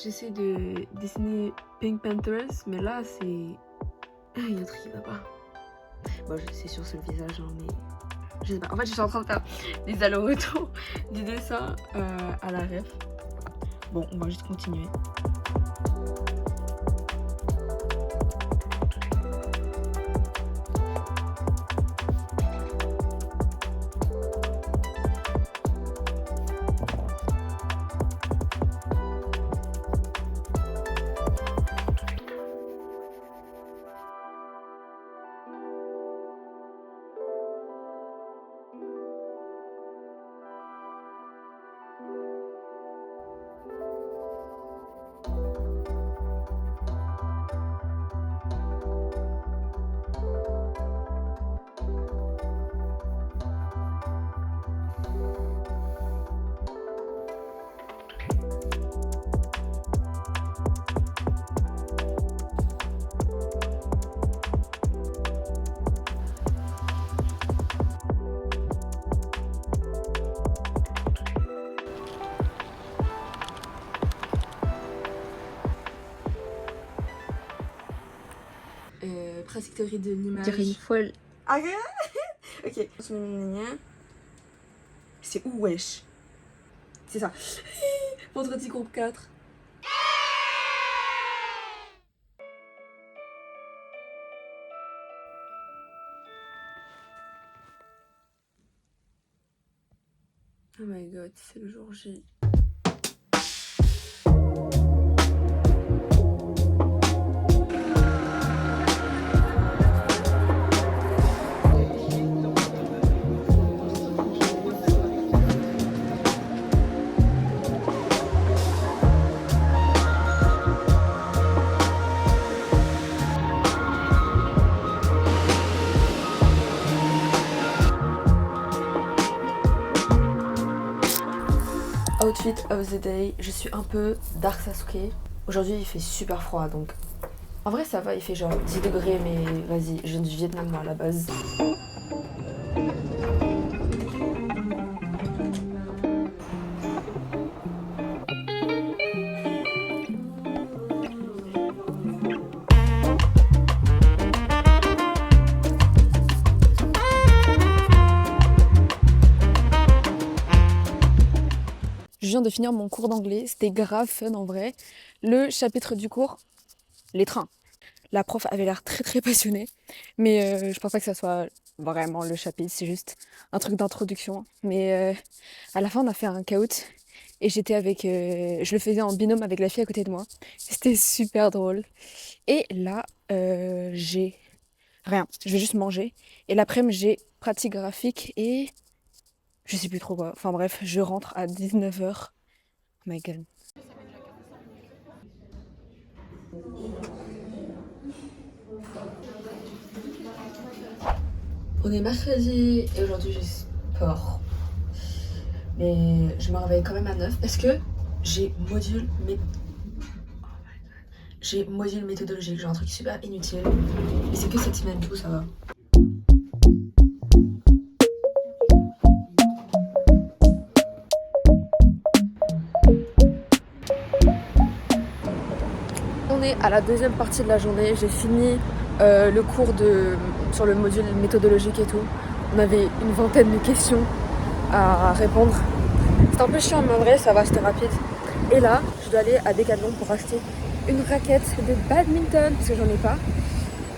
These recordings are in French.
J'essaie de dessiner Pink Panthers, mais là c'est... Il y a un truc qui va pas. Bon, c'est sûr c'est le visage, hein, mais... Je sais pas. En fait, je suis en train de faire des allers-retours du dessin à la ref. Bon, on va juste continuer. Pratique théorie de l'image. Je dirais une folle. Ah, ok. C'est où, wesh? C'est ça. Vendredi groupe 4. Oh my god, c'est le jour J. Outfit of the day, je suis un peu Dark Sasuke. Aujourd'hui il fait super froid donc en vrai ça va, il fait genre 10 degrés mais vas-y, je viens du Vietnam moi à la base. Je viens de finir mon cours d'anglais, c'était grave fun en vrai. Le chapitre du cours, les trains. La prof avait l'air très passionnée, mais je pense pas que ça soit vraiment le chapitre, c'est juste un truc d'introduction. Mais à la fin on a fait un caout et j'étais avec, je le faisais en binôme avec la fille à côté de moi. C'était super drôle. Et là j'ai rien, je vais juste manger. Et l'après-midi j'ai pratique graphique et je sais plus trop quoi. Enfin bref, je rentre à 19h. Oh my god. On est mercredi et aujourd'hui j'ai sport. Mais je me réveille quand même à 9 parce que j'ai module méthodologique. J'ai un truc super inutile. Mais c'est que cette semaine, du coup ça va. On est à la deuxième partie de la journée. J'ai fini le cours sur le module méthodologique et tout. On avait une vingtaine de questions à répondre. C'était un peu chiant mais en vrai ça va, c'était rapide. Et là, je dois aller à Decathlon pour acheter une raquette de badminton parce que j'en ai pas.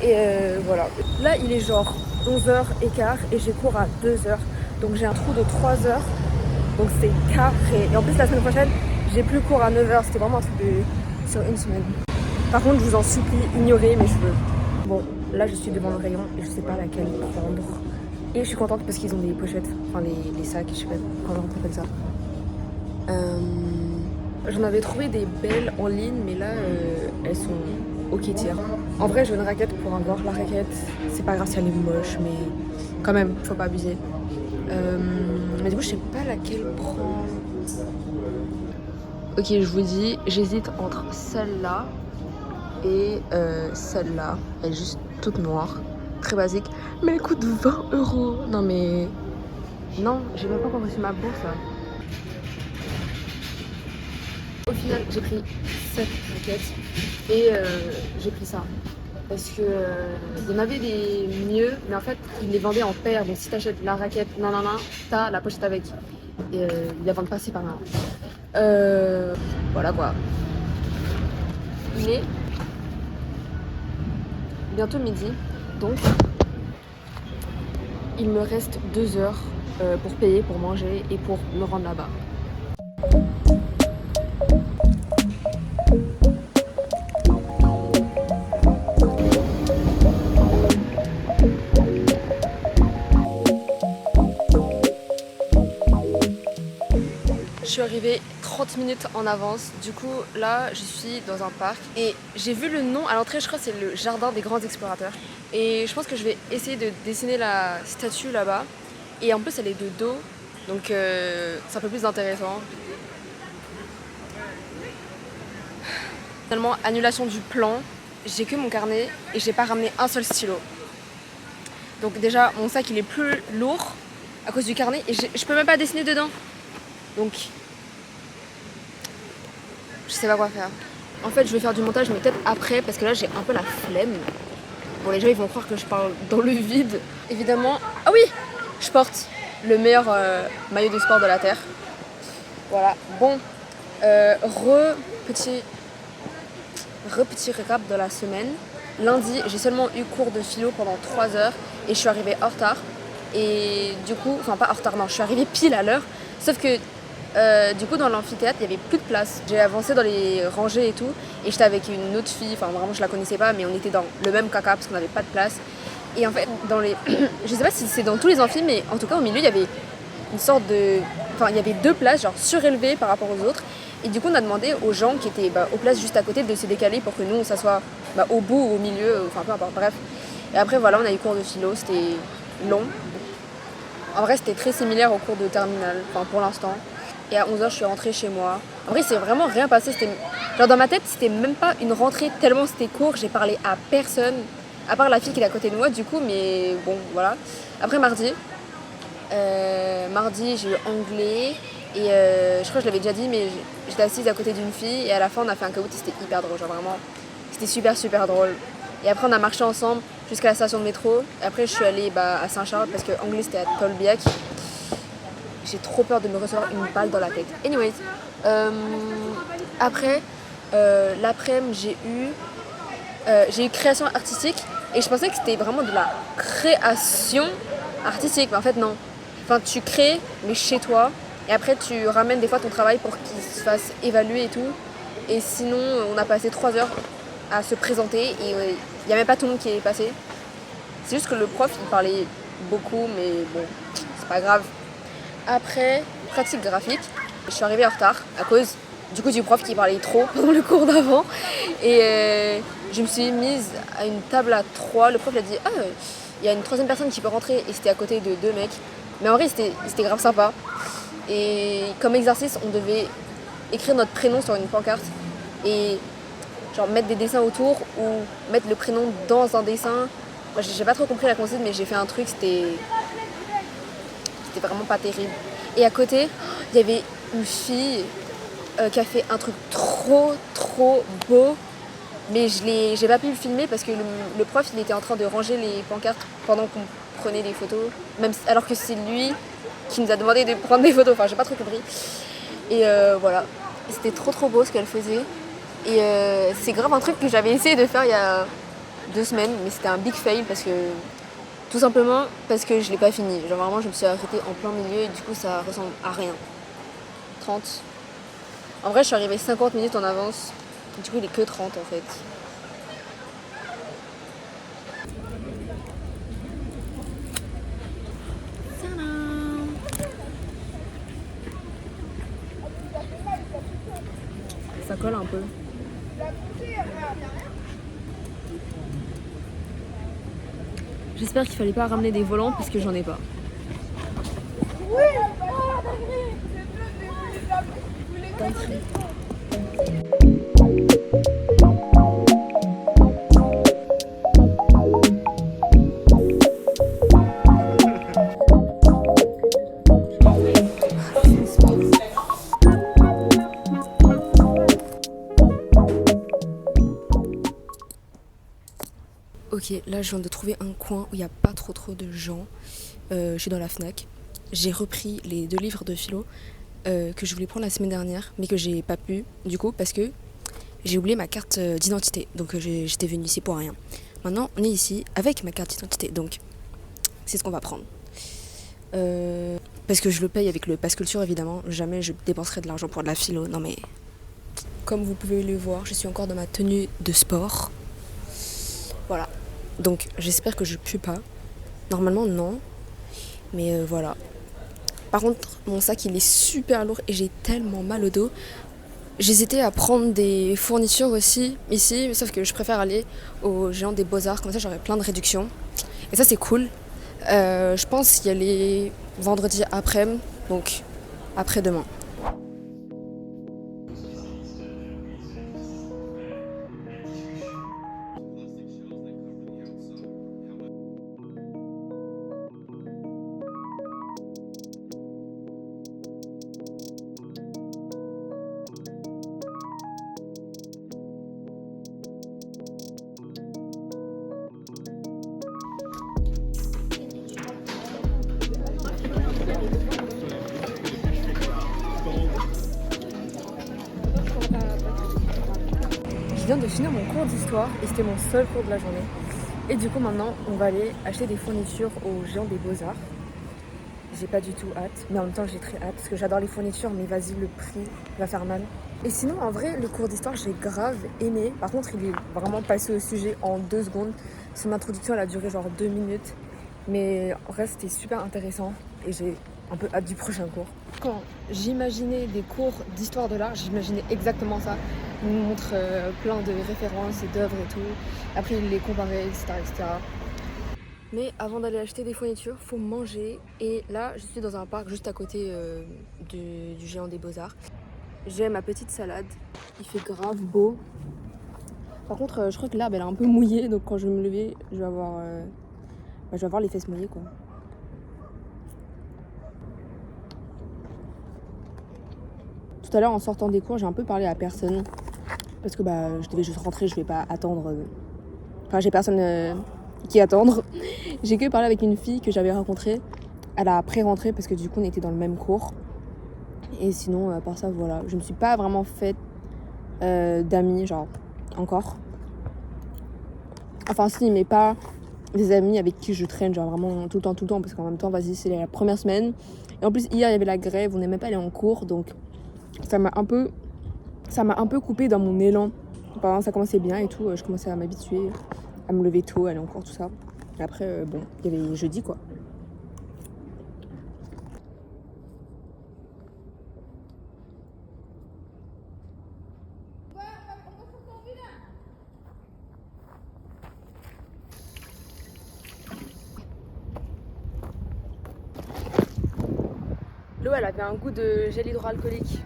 Et voilà. Là il est genre 11h15 et j'ai cours à 2h. Donc j'ai un trou de 3h. Donc c'est carré. Et en plus la semaine prochaine, j'ai plus cours à 9h. C'était vraiment un truc sur une semaine. Par contre, je vous en supplie, ignorez mes cheveux. Bon, là je suis devant le rayon et je sais pas laquelle prendre. Et je suis contente parce qu'ils ont des pochettes, enfin les sacs, je sais pas comment on appelle ça. J'en avais trouvé des belles en ligne, mais là elles sont ok tiers. En vrai, je veux une raquette pour avoir la raquette. C'est pas grave si elle est moche, mais quand même, faut pas abuser. Mais du coup, je sais pas laquelle prendre. Ok, je vous dis, j'hésite entre celle-là et celle-là. Elle est juste toute noire, très basique. Mais elle coûte 20 €. Non mais... Non, j'ai même pas encore reçu ma bourse là. Au final, j'ai pris cette raquette et j'ai pris ça. Parce que il y en avait des mieux, mais en fait, ils les vendaient en paire. Donc si t'achètes la raquette, t'as la pochette avec. Et ils la vendent pas séparément. Voilà quoi. Il est bientôt midi, donc il me reste 2 heures pour payer, pour manger et pour me rendre là-bas. Je suis arrivée 30 minutes en avance, du coup là je suis dans un parc et j'ai vu le nom à l'entrée, je crois que c'est le jardin des grands explorateurs et je pense que je vais essayer de dessiner la statue là-bas et en plus elle est de dos donc c'est un peu plus intéressant. Finalement annulation du plan, j'ai que mon carnet et j'ai pas ramené un seul stylo. Donc déjà mon sac il est plus lourd à cause du carnet et je peux même pas dessiner dedans. Donc je sais pas quoi faire. En fait, je vais faire du montage, mais peut-être après, parce que là, j'ai un peu la flemme. Bon, les gens, ils vont croire que je parle dans le vide. Évidemment. Ah oui, je porte le meilleur maillot de sport de la Terre. Voilà. Bon, petit récap de la semaine. Lundi, j'ai seulement eu cours de philo pendant 3 heures et je suis arrivée en retard. Et du coup, enfin pas en retard, non, je suis arrivée pile à l'heure. Sauf que du coup dans l'amphithéâtre il y avait plus de place. J'ai avancé dans les rangées et tout et j'étais avec une autre fille, enfin vraiment je la connaissais pas mais on était dans le même caca parce qu'on n'avait pas de place. Et en fait dans les... je sais pas si c'est dans tous les amphis mais en tout cas au milieu il y avait une sorte de... Enfin il y avait 2 places genre surélevées par rapport aux autres. Et du coup on a demandé aux gens qui étaient aux places juste à côté de se décaler pour que nous on s'assoie au bout ou au milieu, enfin peu importe, bref. Et après voilà on a eu cours de philo, c'était long. En vrai c'était très similaire au cours de terminale, enfin pour l'instant. Et à 11h, je suis rentrée chez moi. En vrai, c'est vraiment rien passé. Genre dans ma tête, c'était même pas une rentrée tellement c'était court. J'ai parlé à personne, à part la fille qui est à côté de moi, du coup. Mais bon, voilà. Après, mardi, j'ai eu anglais. Et je crois que je l'avais déjà dit, mais j'étais assise à côté d'une fille. Et à la fin, on a fait un caout et c'était hyper drôle. Genre vraiment, c'était super, super drôle. Et après, on a marché ensemble jusqu'à la station de métro. Et après, je suis allée à Saint-Charles parce que anglais, c'était à Tolbiac. J'ai trop peur de me recevoir une balle dans la tête. Anyways, après, l'après-midi, j'ai eu création artistique et je pensais que c'était vraiment de la création artistique. Mais en fait, non. Enfin, tu crées, mais chez toi. Et après, tu ramènes des fois ton travail pour qu'il se fasse évaluer et tout. Et sinon, on a passé 3 heures à se présenter et il n'y a même pas tout le monde qui est passé. C'est juste que le prof, il parlait beaucoup, mais bon, c'est pas grave. Après, pratique graphique, je suis arrivée en retard à cause du prof qui parlait trop pendant le cours d'avant. Et je me suis mise à une table à 3. Le prof a dit « Ah, il y a une 3e personne qui peut rentrer » et c'était à côté de 2 mecs. Mais en vrai, c'était grave sympa. Et comme exercice, on devait écrire notre prénom sur une pancarte et genre mettre des dessins autour ou mettre le prénom dans un dessin. Moi, j'ai pas trop compris la consigne, mais j'ai fait un truc, c'était vraiment pas terrible. Et à côté, il y avait une fille qui a fait un truc trop beau, mais j'ai pas pu le filmer parce que le prof il était en train de ranger les pancartes pendant qu'on prenait des photos, même alors que c'est lui qui nous a demandé de prendre des photos. Enfin, j'ai pas trop compris. Et voilà, c'était trop beau ce qu'elle faisait. Et c'est grave un truc que j'avais essayé de faire il y a 2 semaines, mais c'était un big fail parce que tout simplement parce que je l'ai pas fini. Genre vraiment je me suis arrêtée en plein milieu et du coup ça ressemble à rien. 30. En vrai je suis arrivée 50 minutes en avance. Du coup il est que 30 en fait. Ça colle un peu. J'espère qu'il fallait pas ramener des volants parce que j'en ai pas. Ok, là je viens de trouver un coin où il n'y a pas trop de gens. Je suis dans la Fnac. J'ai repris les 2 livres de philo que je voulais prendre la semaine dernière, mais que j'ai pas pu, du coup, parce que j'ai oublié ma carte d'identité. Donc j'étais venue ici pour rien. Maintenant, on est ici avec ma carte d'identité, donc c'est ce qu'on va prendre. Parce que je le paye avec le pass culture, évidemment. Jamais je dépenserai de l'argent pour de la philo. Non mais, comme vous pouvez le voir, je suis encore dans ma tenue de sport. Voilà. Donc j'espère que je pue pas. Normalement non. Mais voilà. Par contre, mon sac il est super lourd et j'ai tellement mal au dos. J'hésitais à prendre des fournitures aussi ici, mais sauf que je préfère aller au Géant des Beaux-Arts, comme ça j'aurai plein de réductions. Et ça c'est cool. Je pense y aller vendredi après-midi, donc après-demain. Je viens de finir mon cours d'histoire et c'était mon seul cours de la journée. Et du coup maintenant on va aller acheter des fournitures au Géant des Beaux-Arts. J'ai pas du tout hâte, mais en même temps j'ai très hâte parce que j'adore les fournitures, mais vas-y le prix va faire mal. Et sinon en vrai le cours d'histoire j'ai grave aimé. Par contre il est vraiment passé au sujet en 2 secondes. Son introduction elle a duré genre 2 minutes. Mais en vrai c'était super intéressant et j'ai un peu hâte du prochain cours. Quand j'imaginais des cours d'histoire de l'art, j'imaginais exactement ça. Il nous montre plein de références et d'œuvres et tout. Après il les comparait, etc. Mais avant d'aller acheter des fournitures, faut manger. Et là, je suis dans un parc juste à côté du Géant des Beaux-Arts. J'ai ma petite salade. Il fait grave beau. Par contre, je crois que l'herbe elle est un peu mouillée, donc quand je vais me lever, je vais avoir les fesses mouillées quoi. Tout à l'heure en sortant des cours, j'ai un peu parlé à personne. Parce que je devais juste rentrer, je vais pas attendre. Enfin, j'ai personne qui attendre. J'ai que parlé avec une fille que j'avais rencontrée à la pré-rentrée parce que du coup on était dans le même cours. Et sinon, à part ça, voilà. Je me suis pas vraiment faite d'amis, genre, encore. Enfin si, mais pas des amis avec qui je traîne, genre vraiment tout le temps. Parce qu'en même temps, vas-y, c'est la première semaine. Et en plus, hier, il y avait la grève, on n'est même pas allé en cours. Donc, ça m'a un peu coupé dans mon élan. Enfin, ça commençait bien et tout. Je commençais à m'habituer, à me lever tôt, aller en cours, tout ça. Et après, il y avait jeudi, quoi. L'eau, elle avait un goût de gel hydroalcoolique.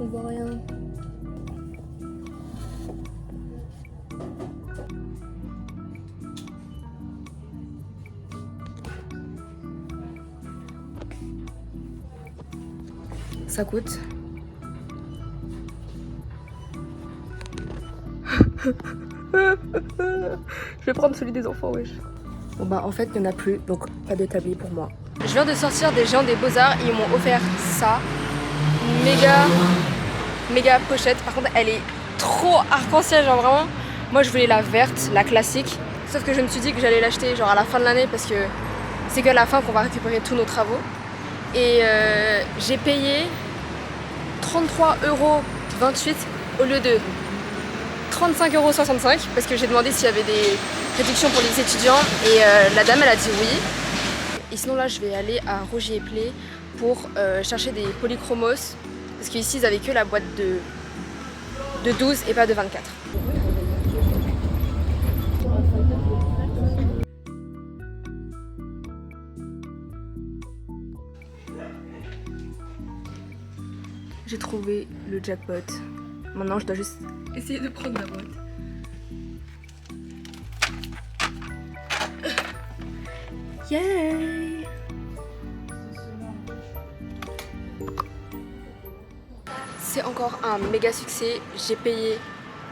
On voit rien. Ça coûte. Je vais prendre celui des enfants, wesh. Bon en fait il n'y en a plus, donc pas de tablier pour moi. Je viens de sortir des Géants des Beaux-Arts et ils m'ont offert ça. Méga pochette. Par contre elle est trop arc-en-ciel, genre vraiment. Moi je voulais la verte, la classique. Sauf que je me suis dit que j'allais l'acheter genre à la fin de l'année parce que c'est qu'à la fin qu'on va récupérer tous nos travaux. Et j'ai payé 33,28 € au lieu de 35,65 € parce que j'ai demandé s'il y avait des réductions pour les étudiants et la dame elle a dit oui. Et sinon là je vais aller à Rogier-Play pour chercher des polychromos parce qu'ici ils avaient que la boîte de 12 et pas de 24. J'ai trouvé le jackpot. Maintenant, je dois juste essayer de prendre ma boîte. Yay! C'est encore un méga succès. J'ai payé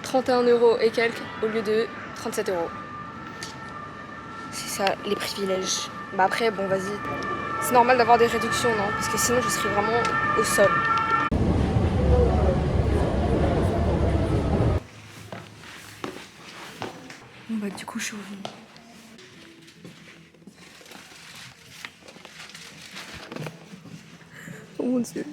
31 € et quelques au lieu de 37 €. C'est ça les privilèges. Bah après, bon, vas-y. C'est normal d'avoir des réductions, non? Parce que sinon, je serais vraiment au sol. Bon bah du coup, je suis revenue. Oh mon dieu.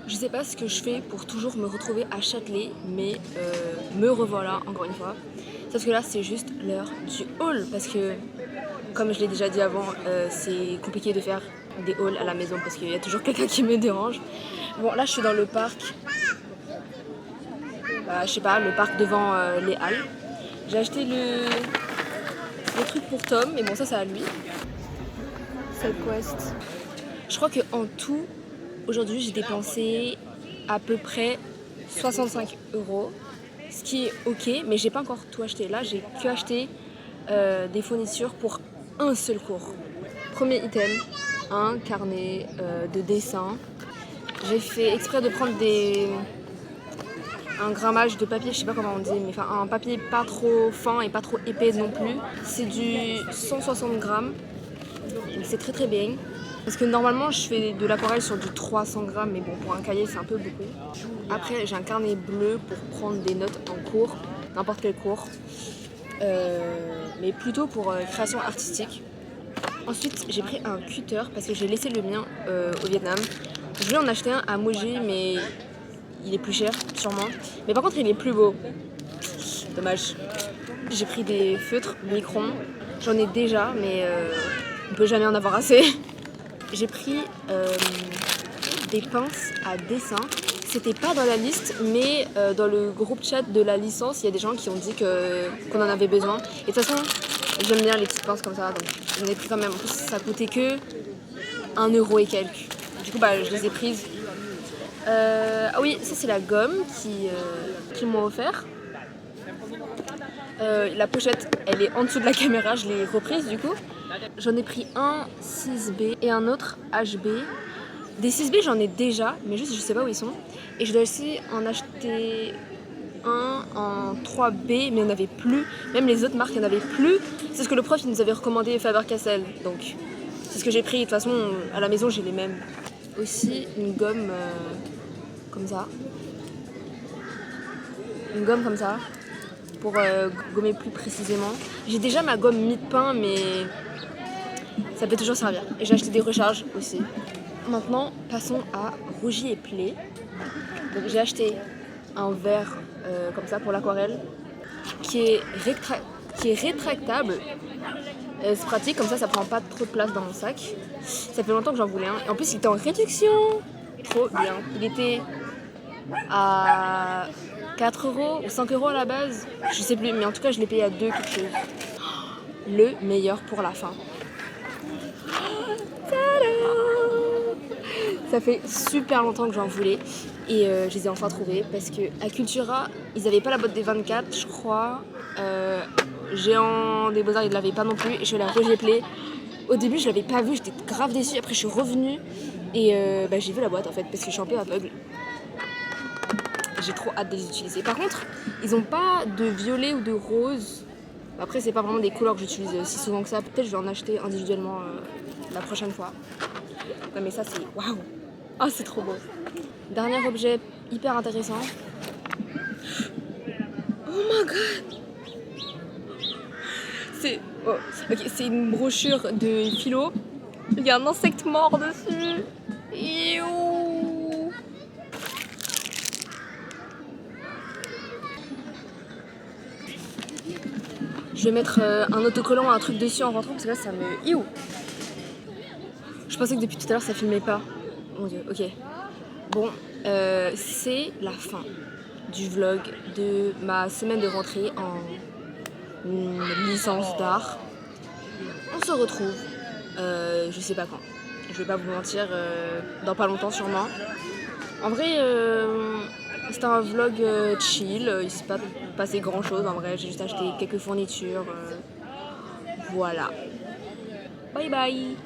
Je sais pas ce que je fais pour toujours me retrouver à Châtelet, mais me revoilà encore une fois. Sauf que là, c'est juste l'heure du haul parce que, comme je l'ai déjà dit avant, c'est compliqué de faire des hauls à la maison parce qu'il y a toujours quelqu'un qui me dérange. Bon, là, je suis dans le parc. Je sais pas, le parc devant les Halles. J'ai acheté le truc pour Tom, mais bon, ça, c'est à lui. SideQuest. Je crois qu'en tout, aujourd'hui, j'ai dépensé à peu près 65 €, ce qui est ok, mais j'ai pas encore tout acheté. Là, j'ai que acheté des fournitures pour un seul cours. Premier item, un carnet de dessin. J'ai fait exprès de prendre un grammage de papier, je sais pas comment on dit, mais enfin un papier pas trop fin et pas trop épais non plus. C'est du 160 grammes, donc c'est très très bien. Parce que normalement je fais de l'aquarelle sur du 300 grammes, mais bon pour un cahier c'est un peu beaucoup. Après j'ai un carnet bleu pour prendre des notes en cours, n'importe quel cours, mais plutôt pour création artistique. Ensuite j'ai pris un cutter parce que j'ai laissé le mien au Vietnam. Je voulais en acheter un à Moji mais il est plus cher sûrement. Mais par contre il est plus beau. Dommage. J'ai pris des feutres micron. J'en ai déjà mais on peut jamais en avoir assez. J'ai pris des pinces à dessin. C'était pas dans la liste, mais dans le groupe chat de la licence, il y a des gens qui ont dit qu'on en avait besoin. Et de toute façon, j'aime bien les petites pinces comme ça, donc j'en ai pris quand même. En plus, ça coûtait que 1 € et quelques. Du coup, bah, je les ai prises. Ah oui, ça c'est la gomme qu'ils m'ont offert. La pochette, elle est en dessous de la caméra, je l'ai reprise du coup. J'en ai pris un 6B et un autre HB. Des 6B j'en ai déjà, mais juste je sais pas où ils sont. Et je dois aussi en acheter un en 3B, mais il n'y en avait plus. Même les autres marques, il n'y en avait plus. C'est ce que le prof il nous avait recommandé Faber-Castell. Donc c'est ce que j'ai pris. De toute façon, à la maison j'ai les mêmes. Aussi une gomme comme ça. Une gomme comme ça. Pour gommer plus précisément. J'ai déjà ma gomme mie-de-pain, mais ça peut toujours servir. Et j'ai acheté des recharges aussi. Maintenant, passons à Rougi et Play. Donc j'ai acheté un verre comme ça pour l'aquarelle qui est rétractable. C'est pratique, comme ça prend pas trop de place dans mon sac. Ça fait longtemps que j'en voulais un. Et en plus, il était en réduction. Trop bien. Il était à 4 € ou 5 € à la base. Je sais plus, mais en tout cas, je l'ai payé à 2 quelque chose. Le meilleur pour la fin. Ça fait super longtemps que j'en voulais et je les ai enfin trouvés parce que à Cultura, ils avaient pas la boîte des 24, je crois. Géant des Beaux-Arts, ils l'avaient pas non plus et je suis allée à Rougi et Play. Au début, je l'avais pas vu, j'étais grave déçue. Après, je suis revenue et j'ai vu la boîte en fait parce que je suis un peu aveugle. J'ai trop hâte de les utiliser. Par contre, ils ont pas de violet ou de rose. Après, c'est pas vraiment des couleurs que j'utilise si souvent que ça. Peut-être je vais en acheter individuellement la prochaine fois. Non mais ça c'est waouh. Oh c'est trop beau. Dernier objet hyper intéressant. Oh my god. C'est une brochure de philo. Il y a un insecte mort dessus. Iouh. Je vais mettre un autocollant, un truc dessus en rentrant parce que là ça me... Iouh. Je pensais que depuis tout à l'heure ça filmait pas. Mon dieu, ok. Bon, c'est la fin du vlog de ma semaine de rentrée en licence d'art. On se retrouve, je sais pas quand. Je vais pas vous mentir, dans pas longtemps sûrement. En vrai, c'était un vlog chill, il s'est pas passé grand chose en vrai, j'ai juste acheté quelques fournitures. Voilà. Bye bye.